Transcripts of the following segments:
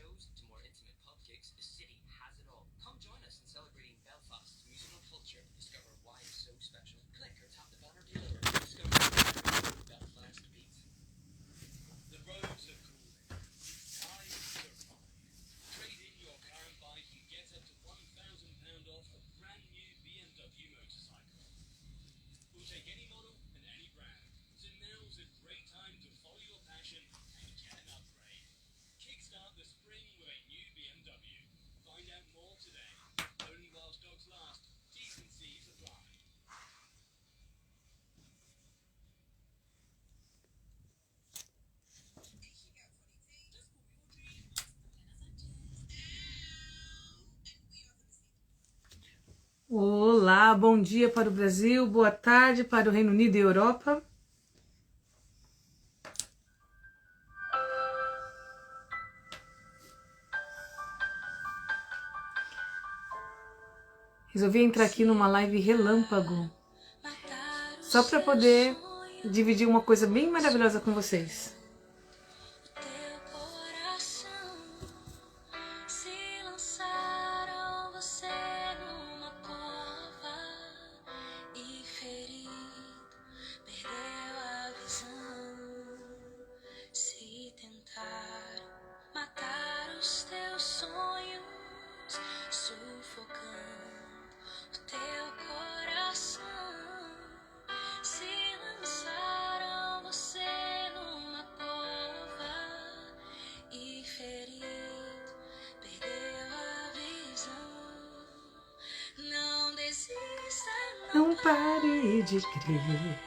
shows to more intimate pub gigs, the city has it all. Come join us in celebrating Belfast's musical culture. Discover why it's so special. Click or tap the banner below to discover Belfast beats. The roads are cooling. Times are fine. Trade in your current bike and get up to £1,000 off a brand new BMW motorcycle. We'll take any model and any brand. So now's a great time to follow your passion and get an upgrade. Kickstart the spring with a new BMW. Find out more today. Only while stocks last. T's and C's apply. Olá, bom dia para o Brasil, boa tarde para o Reino Unido e Europa. Resolvi entrar aqui numa live relâmpago, só para poder dividir uma coisa bem maravilhosa com vocês. Não pare de crer,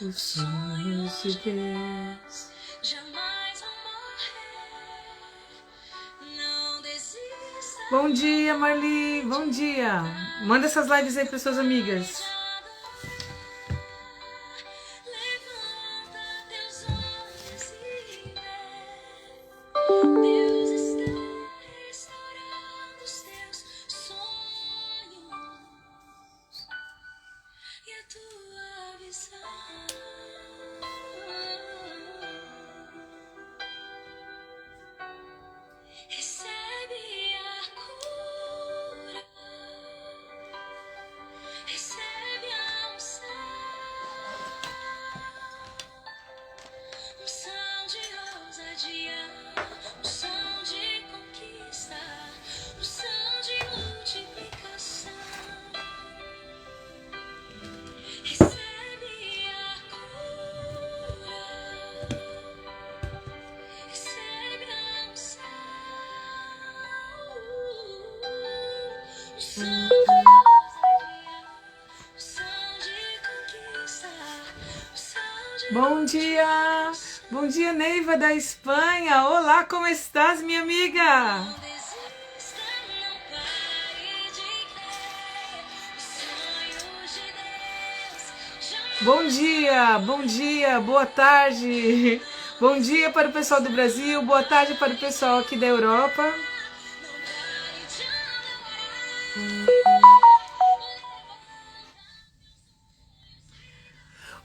os sonhos de Deus jamais vão morrer. Não desista. Bom dia, Marli, bom dia. Manda essas lives aí para suas amigas. Bom dia, Neiva da Espanha. Olá, como estás, minha amiga? Bom dia, boa tarde. Bom dia para o pessoal do Brasil, boa tarde para o pessoal aqui da Europa.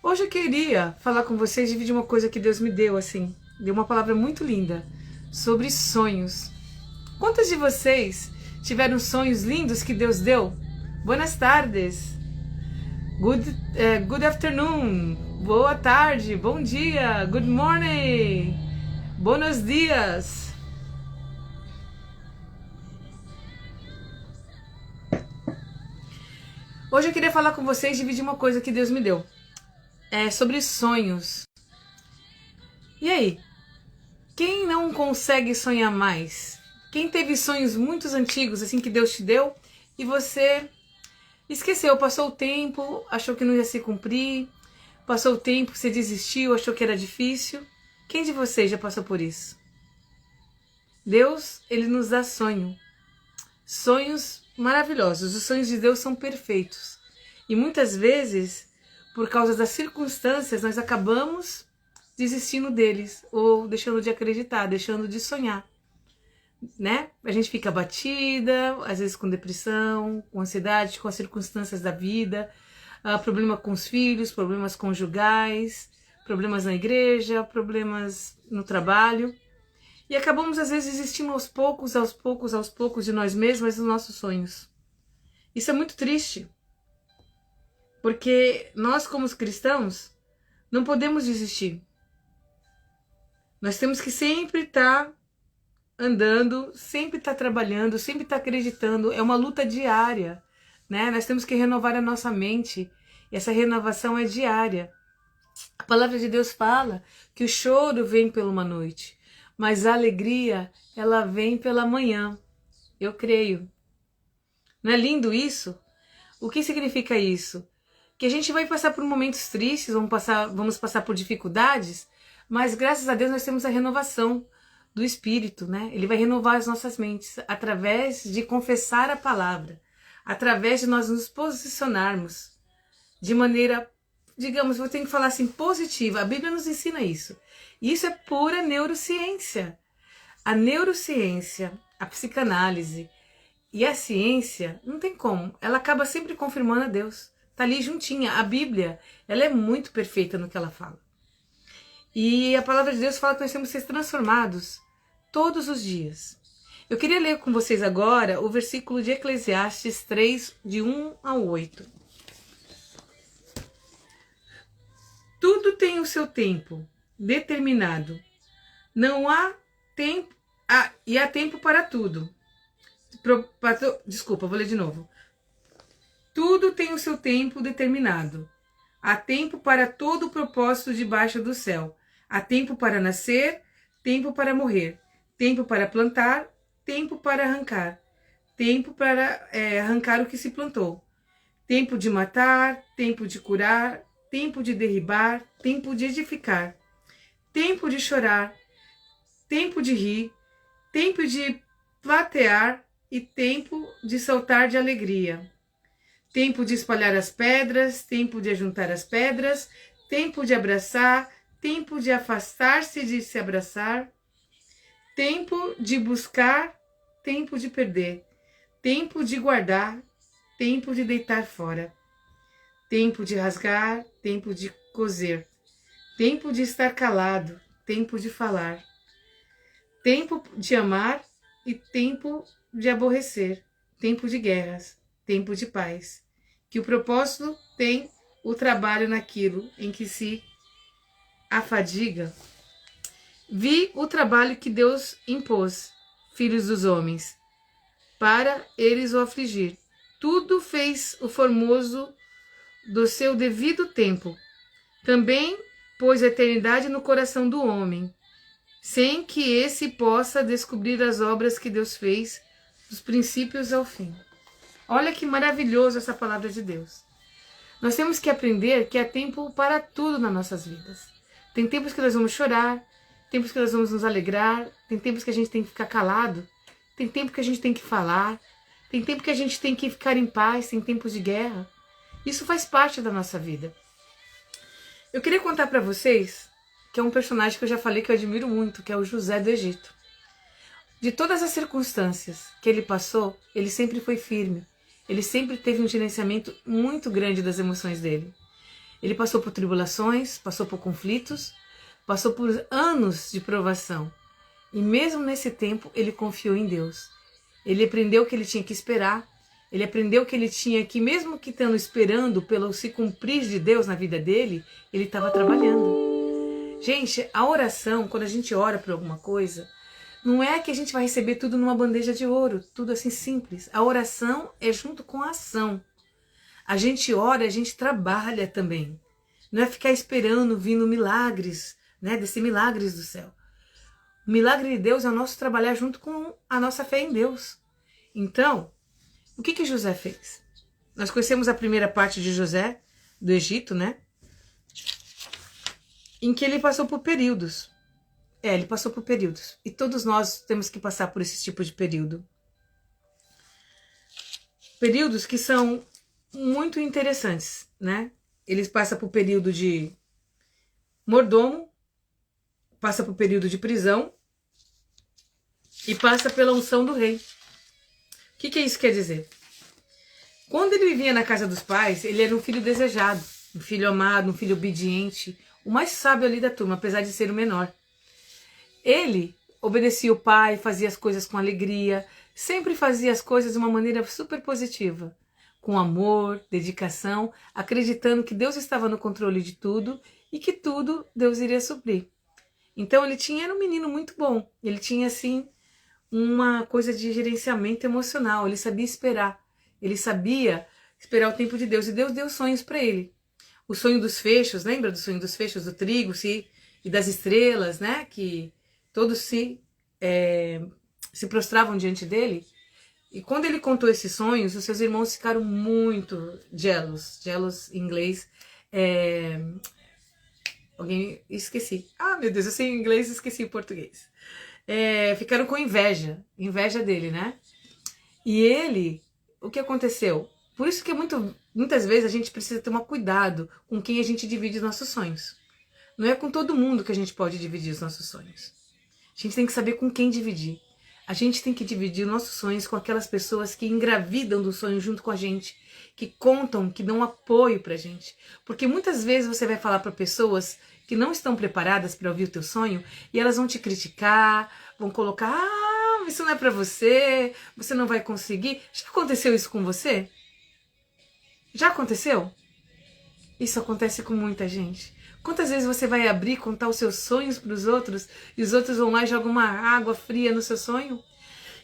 Hoje eu queria falar com vocês, dividir uma coisa que Deus me deu, assim, deu uma palavra muito linda, sobre sonhos. Quantos de vocês tiveram sonhos lindos que Deus deu? Buenas tardes, good afternoon, boa tarde, bom dia, good morning, buenos dias. Hoje eu queria falar com vocês, dividir uma coisa que Deus me deu. Sobre sonhos. E aí? Quem não consegue sonhar mais? Quem teve sonhos muito antigos, assim, que Deus te deu, e você esqueceu, passou o tempo, achou que não ia se cumprir, passou o tempo, você desistiu, achou que era difícil. Quem de vocês já passou por isso? Deus, Ele nos dá sonho. Sonhos maravilhosos. Os sonhos de Deus são perfeitos. E muitas vezes, por causa das circunstâncias, nós acabamos desistindo deles, ou deixando de acreditar, deixando de sonhar, né? A gente fica abatida, às vezes com depressão, com ansiedade, com as circunstâncias da vida, problema com os filhos, problemas conjugais, problemas na igreja, problemas no trabalho. E acabamos, às vezes, desistindo aos poucos de nós mesmos e dos nossos sonhos. Isso é muito triste. Porque nós, como os cristãos, não podemos desistir. Nós temos que sempre estar andando, sempre estar trabalhando, sempre estar acreditando. É uma luta diária, né? Nós temos que renovar a nossa mente. E essa renovação é diária. A palavra de Deus fala que o choro vem pela uma noite, mas a alegria, ela vem pela manhã. Eu creio. Não é lindo isso? O que significa isso? Que a gente vai passar por momentos tristes, vamos passar por dificuldades, mas graças a Deus nós temos a renovação do Espírito, né? Ele vai renovar as nossas mentes através de confessar a palavra, através de nós nos posicionarmos de maneira, digamos, vou ter que falar assim, positiva. A Bíblia nos ensina isso. E isso é pura neurociência. A neurociência, a psicanálise e a ciência, não tem como. Ela acaba sempre confirmando a Deus. Tá ali juntinha. A Bíblia, ela é muito perfeita no que ela fala. E a palavra de Deus fala que nós temos que ser transformados todos os dias. Eu queria ler com vocês agora o versículo de Eclesiastes 3, de 1 a 8. Tudo tem o seu tempo determinado. Não há tempo, e há tempo para tudo. Desculpa, vou ler de novo. Tudo tem o seu tempo determinado. Há tempo para todo o propósito debaixo do céu. Há tempo para nascer, tempo para morrer, tempo para plantar, tempo para arrancar, tempo para arrancar o que se plantou, tempo de matar, tempo de curar, tempo de derribar, tempo de edificar, tempo de chorar, tempo de rir, tempo de platear e tempo de saltar de alegria, tempo de espalhar as pedras, tempo de ajuntar as pedras, tempo de abraçar, tempo de afastar-se de se abraçar, tempo de buscar, tempo de perder, tempo de guardar, tempo de deitar fora, tempo de rasgar, tempo de coser, tempo de estar calado, tempo de falar, tempo de amar e tempo de aborrecer, tempo de guerras, tempo de paz, que o propósito tem o trabalho naquilo em que se afadiga. Vi o trabalho que Deus impôs, filhos dos homens, para eles o afligir. Tudo fez o formoso do seu devido tempo. Também pôs a eternidade no coração do homem, sem que esse possa descobrir as obras que Deus fez, dos princípios ao fim. Olha que maravilhoso essa palavra de Deus. Nós temos que aprender que há tempo para tudo nas nossas vidas. Tem tempos que nós vamos chorar, tempos que nós vamos nos alegrar, tem tempos que a gente tem que ficar calado, tem tempo que a gente tem que falar, tem tempo que a gente tem que ficar em paz, tem tempos de guerra. Isso faz parte da nossa vida. Eu queria contar para vocês que é um personagem que eu já falei que eu admiro muito, que é o José do Egito. De todas as circunstâncias que ele passou, ele sempre foi firme. Ele sempre teve um gerenciamento muito grande das emoções dele. Ele passou por tribulações, passou por conflitos, passou por anos de provação. E mesmo nesse tempo, ele confiou em Deus. Ele aprendeu que ele tinha que esperar. Ele aprendeu que ele tinha que, mesmo que estando esperando pelo se cumprir de Deus na vida dele, ele estava trabalhando. Gente, a oração, quando a gente ora por alguma coisa, não é que a gente vai receber tudo numa bandeja de ouro, tudo assim simples. A oração é junto com a ação. A gente ora, a gente trabalha também. Não é ficar esperando, vindo milagres, né? Descer milagres do céu. O milagre de Deus é o nosso trabalhar junto com a nossa fé em Deus. Então, o que José fez? Nós conhecemos a primeira parte de José, do Egito, né? Em que ele passou por períodos. Ele passou por períodos. E todos nós temos que passar por esse tipo de período. Períodos que são muito interessantes, né? Eles passam por período de mordomo, passa por período de prisão e passa pela unção do rei. O que isso quer dizer? Quando ele vivia na casa dos pais, ele era um filho desejado, um filho amado, um filho obediente, o mais sábio ali da turma, apesar de ser o menor. Ele, obedecia o pai, fazia as coisas com alegria, sempre fazia as coisas de uma maneira super positiva, com amor, dedicação, acreditando que Deus estava no controle de tudo e que tudo Deus iria suprir. Então era um menino muito bom, ele tinha assim uma coisa de gerenciamento emocional, ele sabia esperar o tempo de Deus, e Deus deu sonhos para ele. O sonho dos fechos, lembra do sonho dos fechos do trigo e das estrelas, né? Que todos se prostravam diante dele. E quando ele contou esses sonhos, os seus irmãos ficaram muito jealous em inglês. Esqueci. Ah, meu Deus, eu sei inglês e esqueci o português. Ficaram com inveja dele, né? E ele, o que aconteceu? Por isso que muitas vezes a gente precisa tomar cuidado com quem a gente divide os nossos sonhos. Não é com todo mundo que a gente pode dividir os nossos sonhos. A gente tem que saber com quem dividir. A gente tem que dividir nossos sonhos com aquelas pessoas que engravidam do sonho junto com a gente, que contam, que dão apoio pra gente. Porque muitas vezes você vai falar para pessoas que não estão preparadas para ouvir o teu sonho e elas vão te criticar, vão colocar, isso não é pra você não vai conseguir. Já aconteceu isso com você? Já aconteceu? Isso acontece com muita gente. Quantas vezes você vai abrir, contar os seus sonhos para os outros e os outros vão lá e jogam uma água fria no seu sonho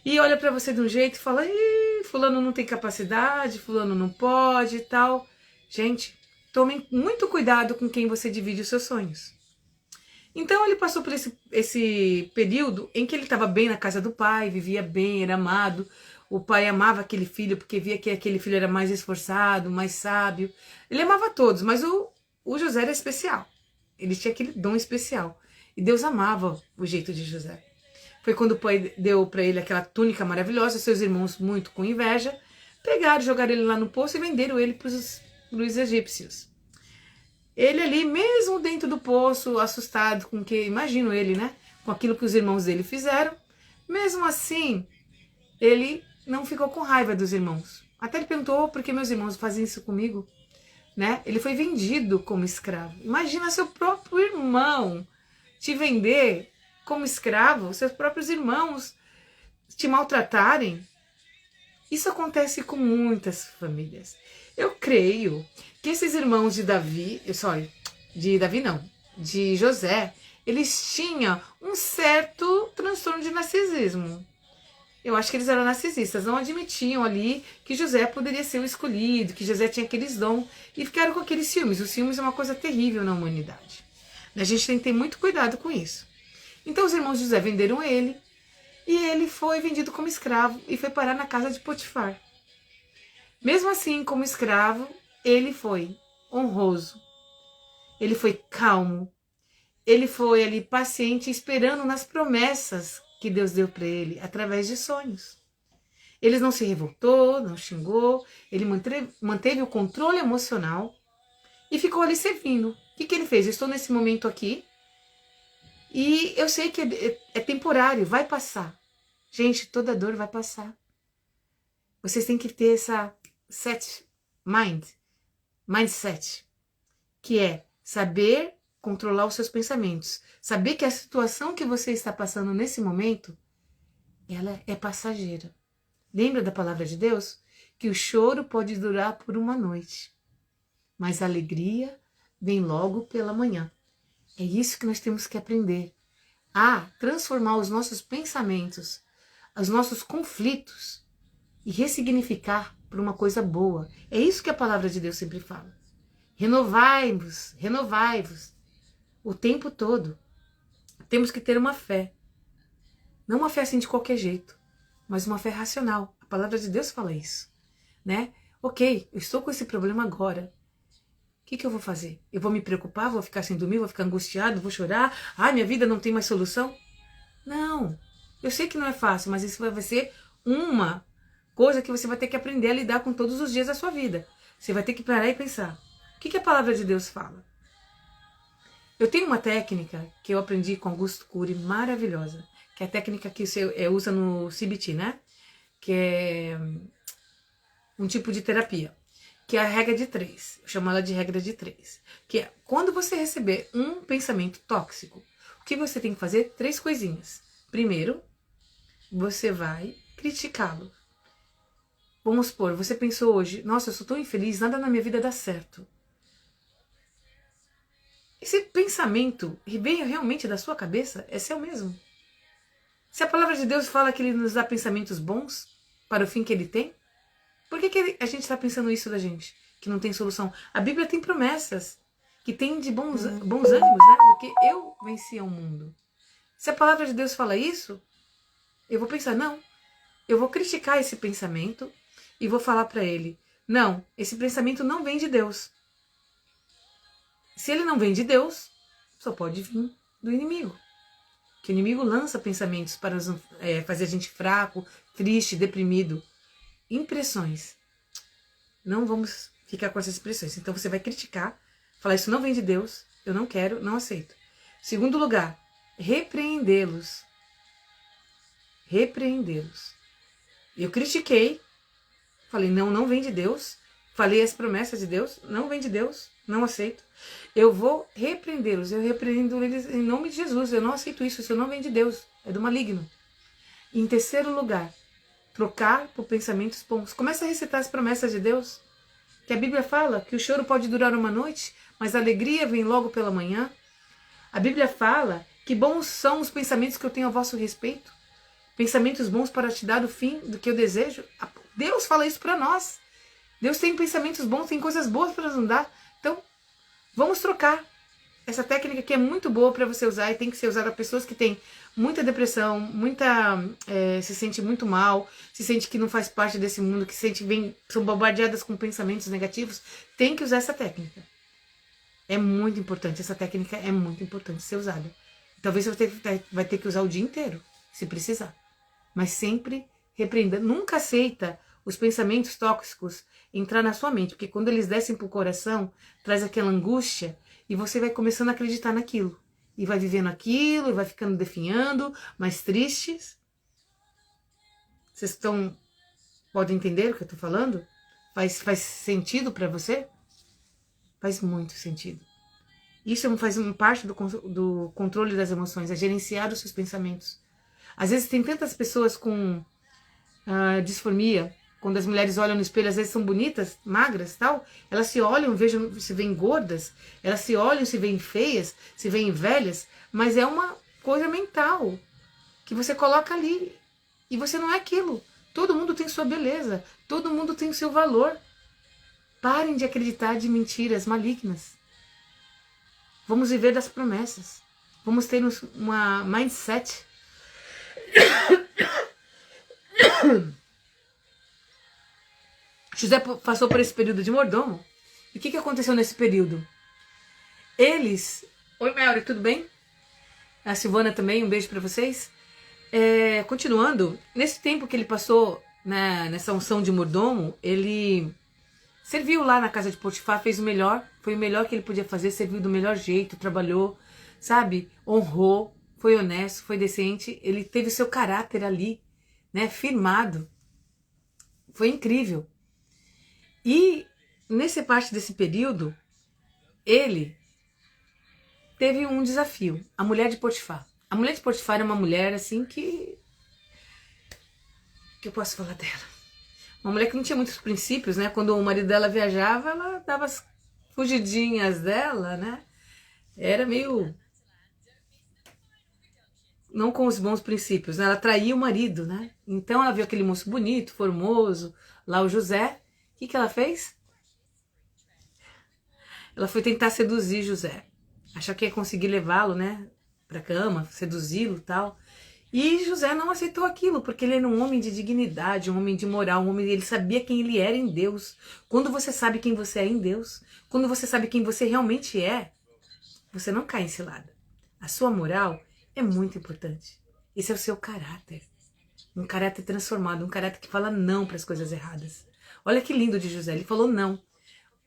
e olha para você de um jeito e fala: Ih, fulano não tem capacidade, fulano não pode e tal. Gente, tomem muito cuidado com quem você divide os seus sonhos. Então ele passou por esse período em que ele estava bem na casa do pai, vivia bem, era amado. O pai amava aquele filho porque via que aquele filho era mais esforçado, mais sábio. Ele amava todos, mas o José era especial. Ele tinha aquele dom especial. E Deus amava o jeito de José. Foi quando o pai deu para ele aquela túnica maravilhosa, seus irmãos, muito com inveja, pegaram, jogaram ele lá no poço e venderam ele para os egípcios. Ele ali, mesmo dentro do poço, assustado com que, imagino ele, né? Com aquilo que os irmãos dele fizeram, mesmo assim, ele não ficou com raiva dos irmãos. Até ele perguntou: por que meus irmãos fazem isso comigo? Né? Ele foi vendido como escravo. Imagina seu próprio irmão te vender como escravo, seus próprios irmãos te maltratarem. Isso acontece com muitas famílias. Eu creio que esses irmãos de de José, eles tinham um certo transtorno de narcisismo. Eu acho que eles eram narcisistas, não admitiam ali que José poderia ser o escolhido, que José tinha aqueles dons, e ficaram com aqueles ciúmes. Os ciúmes é uma coisa terrível na humanidade. A gente tem que ter muito cuidado com isso. Então os irmãos de José venderam ele, e ele foi vendido como escravo e foi parar na casa de Potifar. Mesmo assim, como escravo, ele foi honroso, ele foi calmo, ele foi ali paciente, esperando nas promessas que Deus deu para ele através de sonhos. Ele não se revoltou, não xingou, ele manteve o controle emocional e ficou ali servindo. O que ele fez? Eu estou nesse momento aqui e eu sei que é temporário, vai passar. Gente, toda dor vai passar. Vocês têm que ter essa mindset, que é saber controlar os seus pensamentos. Saber que a situação que você está passando nesse momento, ela é passageira. Lembra da palavra de Deus? Que o choro pode durar por uma noite, mas a alegria vem logo pela manhã. É isso que nós temos que aprender. A transformar os nossos pensamentos, os nossos conflitos e ressignificar por uma coisa boa. É isso que a palavra de Deus sempre fala. Renovai-vos, renovai-vos. O tempo todo. Temos que ter uma fé. Não uma fé assim de qualquer jeito, mas uma fé racional. A palavra de Deus fala isso, né? Ok, eu estou com esse problema agora. O que eu vou fazer? Eu vou me preocupar, vou ficar sem dormir, vou ficar angustiado, vou chorar? Ah, minha vida não tem mais solução? Não. Eu sei que não é fácil, mas isso vai ser uma coisa que você vai ter que aprender a lidar com todos os dias da sua vida. Você vai ter que parar e pensar. O que a palavra de Deus fala? Eu tenho uma técnica que eu aprendi com Augusto Cury, maravilhosa, que é a técnica que você usa no CBT, né? Que é um tipo de terapia, que é a regra de 3. Eu chamo ela de regra de 3. Que é, quando você receber um pensamento tóxico, o que você tem que fazer? 3 coisinhas. Primeiro, você vai criticá-lo. Vamos supor, você pensou hoje, nossa, eu sou tão infeliz, nada na minha vida dá certo. Esse pensamento veio realmente da sua cabeça? É seu mesmo? Se a palavra de Deus fala que Ele nos dá pensamentos bons para o fim que Ele tem, por que a gente está pensando isso da gente? Que não tem solução? A Bíblia tem promessas que tem de bons ânimos, né? Porque eu venci ao mundo. Se a palavra de Deus fala isso, eu vou pensar, não, eu vou criticar esse pensamento e vou falar para ele, não, esse pensamento não vem de Deus. Se ele não vem de Deus, só pode vir do inimigo. Que o inimigo lança pensamentos para fazer a gente fraco, triste, deprimido. Impressões. Não vamos ficar com essas expressões. Então você vai criticar, falar isso não vem de Deus, eu não quero, não aceito. Segundo lugar, repreendê-los. Repreendê-los. Eu critiquei, falei não vem de Deus, falei as promessas de Deus, não vem de Deus, não aceito. Eu vou repreendê-los, eu repreendo eles em nome de Jesus, eu não aceito isso não vem de Deus, é do maligno. Em terceiro lugar, trocar por pensamentos bons. Começa a recitar as promessas de Deus, que a Bíblia fala que o choro pode durar uma noite, mas a alegria vem logo pela manhã. A Bíblia fala que bons são os pensamentos que eu tenho a vosso respeito, pensamentos bons para te dar o fim do que eu desejo. Deus fala isso para nós. Deus tem pensamentos bons, tem coisas boas para nos dar. Então, vamos trocar. Essa técnica que é muito boa para você usar e tem que ser usada para pessoas que têm muita depressão, se sente muito mal, se sente que não faz parte desse mundo, que são bombardeadas com pensamentos negativos. Tem que usar essa técnica. É muito importante. Essa técnica é muito importante ser usada. Talvez você vai ter que usar o dia inteiro, se precisar. Mas sempre repreenda. Nunca aceita os pensamentos tóxicos entrar na sua mente, porque quando eles descem pro coração, traz aquela angústia e você vai começando a acreditar naquilo. E vai vivendo aquilo, e vai ficando definhando, mais tristes. Vocês podem entender o que eu tô falando? Faz sentido para você? Faz muito sentido. Isso faz parte do controle das emoções, é gerenciar os seus pensamentos. Às vezes tem tantas pessoas com disformia, quando as mulheres olham no espelho, às vezes são bonitas, magras, tal, elas se olham, se veem gordas, elas se olham, se veem feias, se veem velhas, mas é uma coisa mental que você coloca ali e você não é aquilo. Todo mundo tem sua beleza, todo mundo tem seu valor. Parem de acreditar de mentiras malignas. Vamos viver das promessas. Vamos ter uma mindset. José passou por esse período de mordomo. E o que aconteceu nesse período? Eles... Oi, Melry, tudo bem? A Silvana também, um beijo pra vocês. Continuando, nesse tempo que ele passou nessa unção de mordomo, ele serviu lá na casa de Potifar, fez o melhor, foi o melhor que ele podia fazer, serviu do melhor jeito, trabalhou, sabe? Honrou, foi honesto, foi decente, ele teve o seu caráter ali, né, firmado. Foi incrível. E nessa parte desse período, ele teve um desafio, a mulher de Potifar. A mulher de Potifar é uma mulher assim que eu posso falar dela? Uma mulher que não tinha muitos princípios, né? Quando o marido dela viajava, ela dava as fugidinhas dela, né? Era meio... não com os bons princípios, né? Ela traía o marido, né? Então ela viu aquele moço bonito, formoso, lá o José. O que ela fez? Ela foi tentar seduzir José. Achar que ia conseguir levá-lo, né? Pra cama, seduzi-lo e tal. E José não aceitou aquilo, porque ele era um homem de dignidade, um homem de moral, ele sabia quem ele era em Deus. Quando você sabe quem você é em Deus, quando você sabe quem você realmente é, você não cai em cilada. A sua moral é muito importante. Esse é o seu caráter. Um caráter transformado, um caráter que fala não para as coisas erradas. Olha que lindo de José, ele falou não.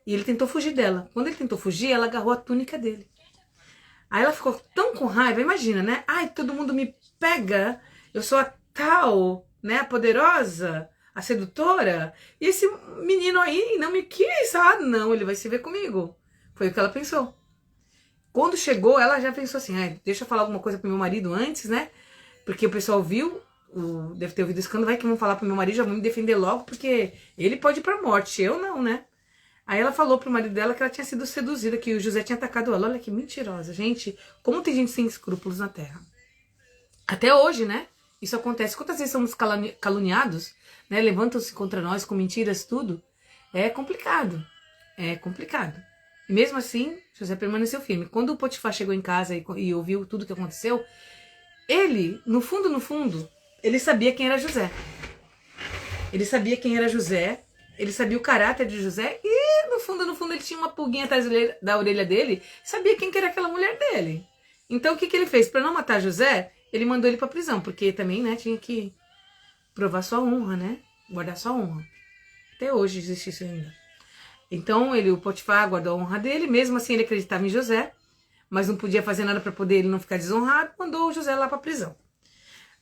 E ele tentou fugir dela. Quando ele tentou fugir, ela agarrou a túnica dele. Aí ela ficou tão com raiva, imagina, né? Ai, todo mundo me pega, eu sou a tal, né, a poderosa, a sedutora, e esse menino aí não me quis, não, ele vai se ver comigo. Foi o que ela pensou. Quando chegou, ela já pensou assim, deixa eu falar alguma coisa pro meu marido antes, né? Porque o pessoal viu, deve ter ouvido o escândalo, vai que vão falar pro meu marido, já vão me defender logo, porque ele pode ir pra morte, eu não, né? Aí ela falou pro marido dela que ela tinha sido seduzida, que o José tinha atacado ela. Olha que mentirosa, gente. Como tem gente sem escrúpulos na Terra. Até hoje, né? Isso acontece. Quantas vezes somos caluniados, né? Levantam-se contra nós com mentiras, tudo. É complicado. É complicado. E mesmo assim, José permaneceu firme. Quando o Potifar chegou em casa e ouviu tudo que aconteceu, ele, no fundo, ele sabia quem era José. Ele sabia quem era José. Ele sabia o caráter de José e, no fundo, ele tinha uma pulguinha atrás da orelha dele, sabia quem que era aquela mulher dele. Então, o que ele fez? Para não matar José, ele mandou ele para prisão, porque também, né, tinha que provar sua honra, né? Guardar sua honra. Até hoje existe isso ainda. Então, o Potifar guardou a honra dele, mesmo assim ele acreditava em José, mas não podia fazer nada para poder ele não ficar desonrado, mandou o José lá para prisão.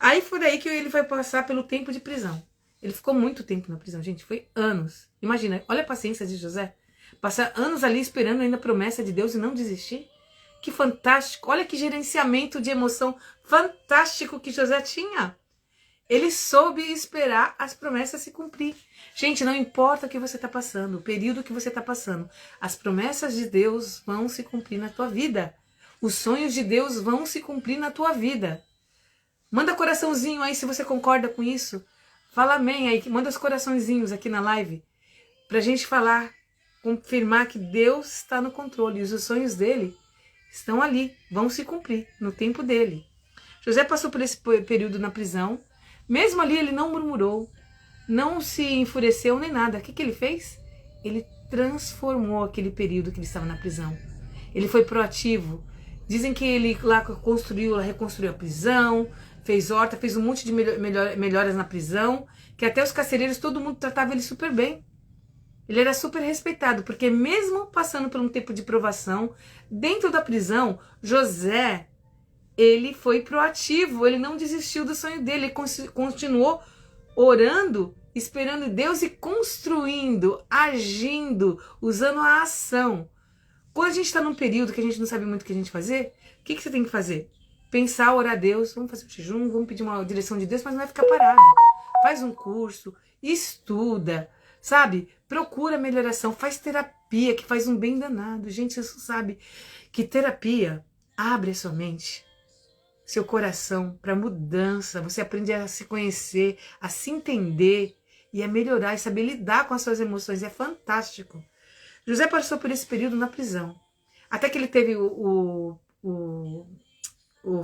Aí foi daí que ele vai passar pelo tempo de prisão. Ele ficou muito tempo na prisão, gente, foi anos. Imagina, olha a paciência de José. Passar anos ali esperando ainda a promessa de Deus e não desistir. Que fantástico, olha que gerenciamento de emoção fantástico que José tinha. Ele soube esperar as promessas se cumprir. Gente, não importa o que você está passando, o período que você está passando, as promessas de Deus vão se cumprir na tua vida. Os sonhos de Deus vão se cumprir na tua vida. Manda coraçãozinho aí se você concorda com isso. Fala amém aí, manda os coraçõezinhos aqui na live, pra gente falar, confirmar que Deus está no controle e os sonhos dele estão ali, vão se cumprir no tempo dele. José passou por esse período na prisão, mesmo ali ele não murmurou, não se enfureceu nem nada. O que ele fez? Ele transformou aquele período que ele estava na prisão. Ele foi proativo. Dizem que ele lá reconstruiu a prisão, fez horta, fez um monte de melhoras na prisão, que até os carcereiros, todo mundo tratava ele super bem. Ele era super respeitado, porque mesmo passando por um tempo de provação, dentro da prisão, José, ele foi proativo, ele não desistiu do sonho dele, ele continuou orando, esperando Deus e construindo, agindo, usando a ação. Quando a gente está num período que a gente não sabe muito o que a gente fazer, o que você tem que fazer? Pensar, orar a Deus, vamos fazer um jejum, vamos pedir uma direção de Deus, mas não vai ficar parado. Faz um curso, estuda, sabe? Procura melhoração, faz terapia, que faz um bem danado. Gente, você sabe que terapia abre a sua mente, seu coração para mudança. Você aprende a se conhecer, a se entender e a melhorar e saber lidar com as suas emoções. É fantástico. José passou por esse período na prisão. Até que ele teve o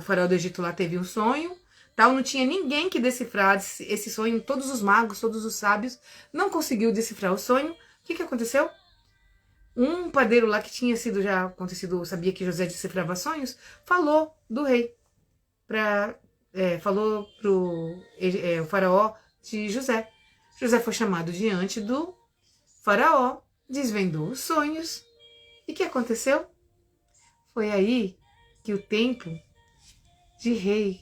faraó do Egito lá teve um sonho, tal, não tinha ninguém que decifrasse esse sonho, todos os magos, todos os sábios, não conseguiu decifrar o sonho. O que aconteceu? Um padeiro lá que tinha sido já acontecido, sabia que José decifrava sonhos, falou do rei, falou pro o faraó de José. José foi chamado diante do faraó, desvendou os sonhos, e o que aconteceu? Foi aí que o tempo de rei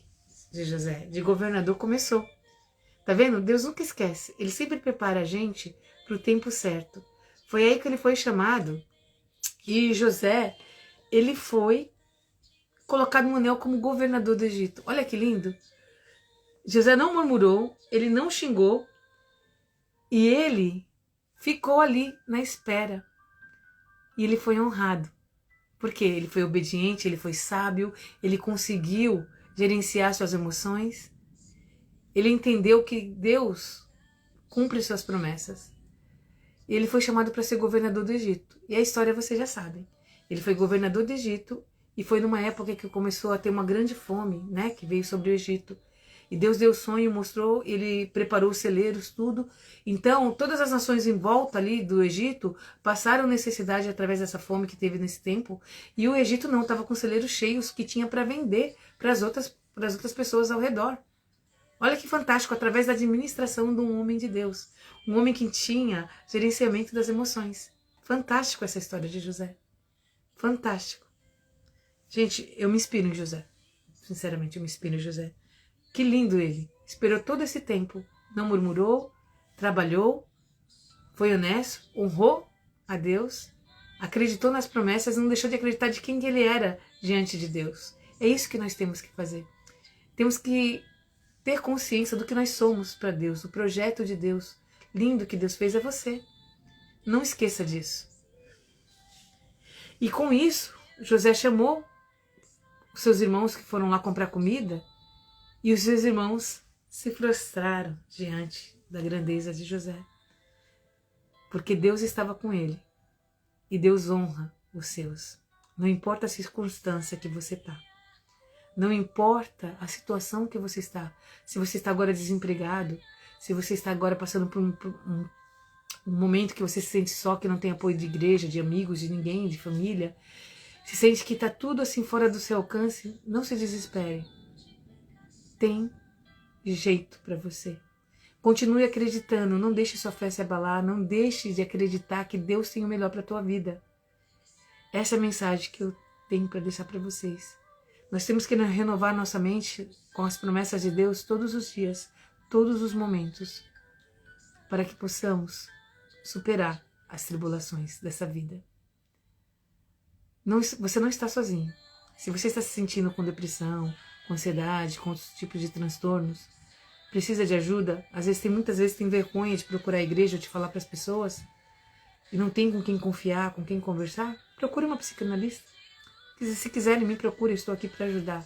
de José, de governador, começou. Tá vendo? Deus nunca esquece. Ele sempre prepara a gente para o tempo certo. Foi aí que ele foi chamado. E José, ele foi colocado no anel como governador do Egito. Olha que lindo. José não murmurou, ele não xingou. E ele ficou ali na espera. E ele foi honrado. Porque ele foi obediente, ele foi sábio, ele conseguiu gerenciar suas emoções. Ele entendeu que Deus cumpre suas promessas. E ele foi chamado para ser governador do Egito. E a história vocês já sabem. Ele foi governador do Egito e foi numa época que começou a ter uma grande fome, né, que veio sobre o Egito. E Deus deu sonho, mostrou, ele preparou os celeiros, tudo. Então, todas as nações em volta ali do Egito passaram necessidade através dessa fome que teve nesse tempo. E o Egito não, estava com celeiros cheios que tinha para vender para as outras pessoas ao redor. Olha que fantástico, através da administração de um homem de Deus. Um homem que tinha gerenciamento das emoções. Fantástico essa história de José. Fantástico. Gente, eu me inspiro em José. Sinceramente, eu me inspiro em José. Que lindo ele. Esperou todo esse tempo. Não murmurou, trabalhou, foi honesto, honrou a Deus, acreditou nas promessas, não deixou de acreditar de quem ele era diante de Deus. É isso que nós temos que fazer. Temos que ter consciência do que nós somos para Deus, do projeto de Deus. Lindo que Deus fez é você. Não esqueça disso. E com isso, José chamou os seus irmãos que foram lá comprar comida, e os seus irmãos se frustraram diante da grandeza de José. Porque Deus estava com ele. E Deus honra os seus. Não importa a circunstância que você está. Não importa a situação que você está. Se você está agora desempregado, se você está agora passando por um momento que você se sente só, que não tem apoio de igreja, de amigos, de ninguém, de família, se sente que está tudo assim fora do seu alcance, não se desespere. Tem jeito para você. Continue acreditando, não deixe sua fé se abalar, não deixe de acreditar que Deus tem o melhor para a tua vida. Essa é a mensagem que eu tenho para deixar para vocês. Nós temos que renovar nossa mente com as promessas de Deus todos os dias, todos os momentos, para que possamos superar as tribulações dessa vida. Você não está sozinho. Se você está se sentindo com depressão, com ansiedade, com outros tipos de transtornos, precisa de ajuda, muitas vezes tem vergonha de procurar a igreja ou de falar para as pessoas, e não tem com quem confiar, com quem conversar, procure uma psicanalista. Se quiserem, me procure, eu estou aqui para ajudar.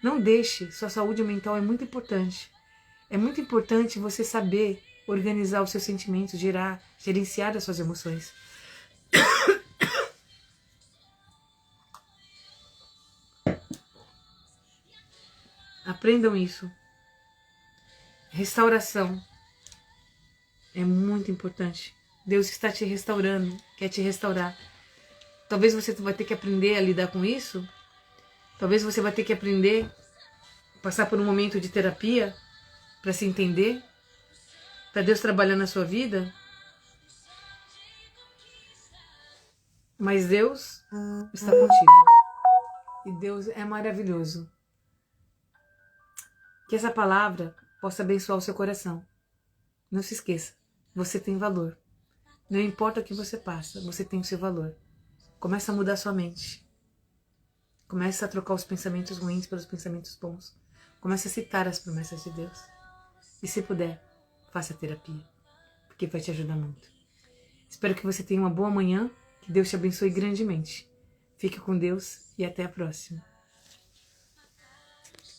Não deixe, sua saúde mental é muito importante. É muito importante você saber organizar os seus sentimentos, gerenciar as suas emoções. Aprendam isso. Restauração é muito importante. Deus está te restaurando, quer te restaurar. Talvez você vai ter que aprender a lidar com isso. Talvez você vai ter que aprender a passar por um momento de terapia para se entender, para Deus trabalhar na sua vida. Mas Deus está contigo. E Deus é maravilhoso. Que essa palavra possa abençoar o seu coração. Não se esqueça, você tem valor. Não importa o que você passa, você tem o seu valor. Começa a mudar sua mente. Começa a trocar os pensamentos ruins pelos pensamentos bons. Começa a citar as promessas de Deus. E se puder, faça terapia, porque vai te ajudar muito. Espero que você tenha uma boa manhã, que Deus te abençoe grandemente. Fique com Deus e até a próxima.